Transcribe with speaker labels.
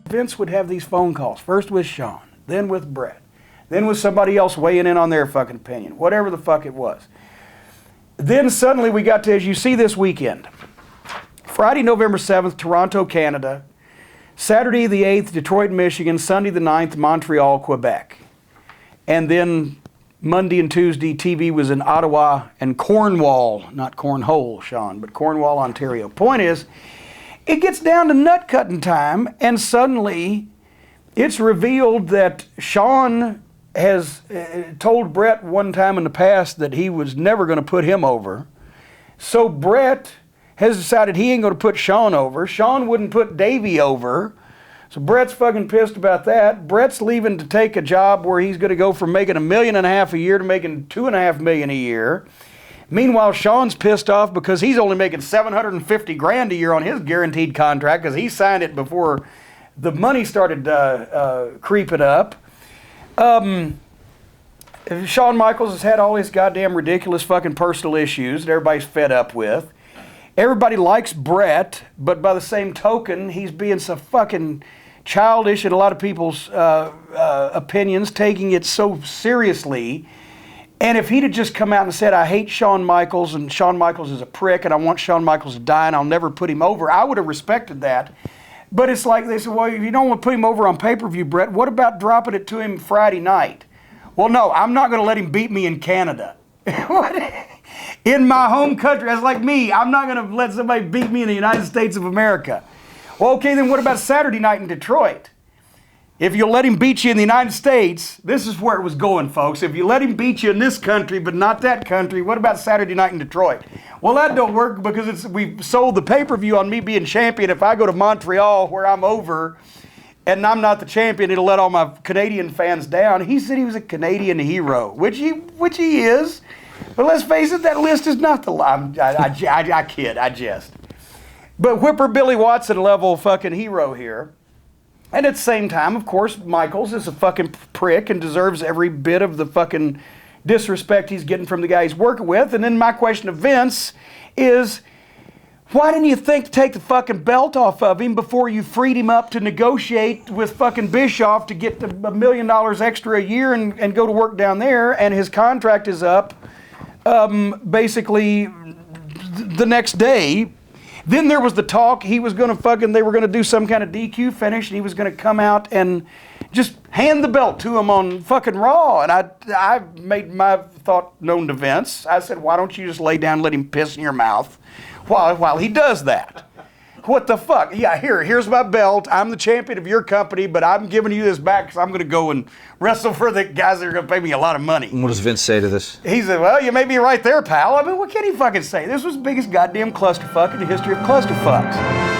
Speaker 1: Vince would have these phone calls, first with Shawn, then with Bret, then with somebody else weighing in on their fucking opinion, whatever the fuck it was. Then suddenly we got to, as you see this weekend, Friday, November 7th, Toronto, Canada, Saturday the 8th, Detroit, Michigan, Sunday the 9th, Montreal, Quebec. And then Monday and Tuesday, TV was in Ottawa and Cornwall, not Cornhole, Shawn, but Cornwall, Ontario. Point is, it gets down to nut cutting time, and suddenly it's revealed that Shawn has told Bret one time in the past that he was never going to put him over. So Bret has decided he ain't going to put Shawn over. Shawn wouldn't put Davey over. So Bret's fucking pissed about that. Bret's leaving to take a job where he's going to go from making $1.5 million a year to making $2.5 million a year. Meanwhile, Shawn's pissed off because he's only making $750,000 a year on his guaranteed contract because he signed it before the money started creeping up. Shawn Michaels has had all these goddamn ridiculous fucking personal issues that everybody's fed up with. Everybody likes Bret, but by the same token, he's being so fucking childish in a lot of people's opinions, taking it so seriously. And if he'd have just come out and said, I hate Shawn Michaels, and Shawn Michaels is a prick, and I want Shawn Michaels to die, and I'll never put him over, I would have respected that. But it's like they said, well, if you don't want to put him over on pay-per-view, Bret, what about dropping it to him Friday night? Well, no, I'm not going to let him beat me in Canada. In my home country, that's like me. I'm not going to let somebody beat me in the United States of America. Well, okay, then what about Saturday night in Detroit? If you'll let him beat you in the United States, this is where it was going, folks. If you let him beat you in this country, but not that country, what about Saturday night in Detroit? Well, that don't work because we've sold the pay-per-view on me being champion. If I go to Montreal where I'm over and I'm not the champion, it'll let all my Canadian fans down. He said he was a Canadian hero, which he is. But let's face it, that list is not the I kid, I jest. But Whipper Billy Watson level fucking hero here. And at the same time, of course, Michaels is a fucking prick and deserves every bit of the fucking disrespect he's getting from the guy he's working with. And then my question to Vince is, why didn't you think to take the fucking belt off of him before you freed him up to negotiate with fucking Bischoff to get the $1 million extra a year and go to work down there, and his contract is up basically the next day. Then there was the talk they were going to do some kind of DQ finish, and he was going to come out and just hand the belt to him on fucking Raw. And I made my thought known to Vince. I said, why don't you just lay down and let him piss in your mouth while he does that? What the fuck? Yeah, here's my belt. I'm the champion of your company, but I'm giving you this back because I'm going to go and wrestle for the guys that are going to pay me a lot of money.
Speaker 2: What does Vince say to this?
Speaker 1: He said, well, you may be right there, pal. I mean, what can he fucking say? This was the biggest goddamn clusterfuck in the history of clusterfucks.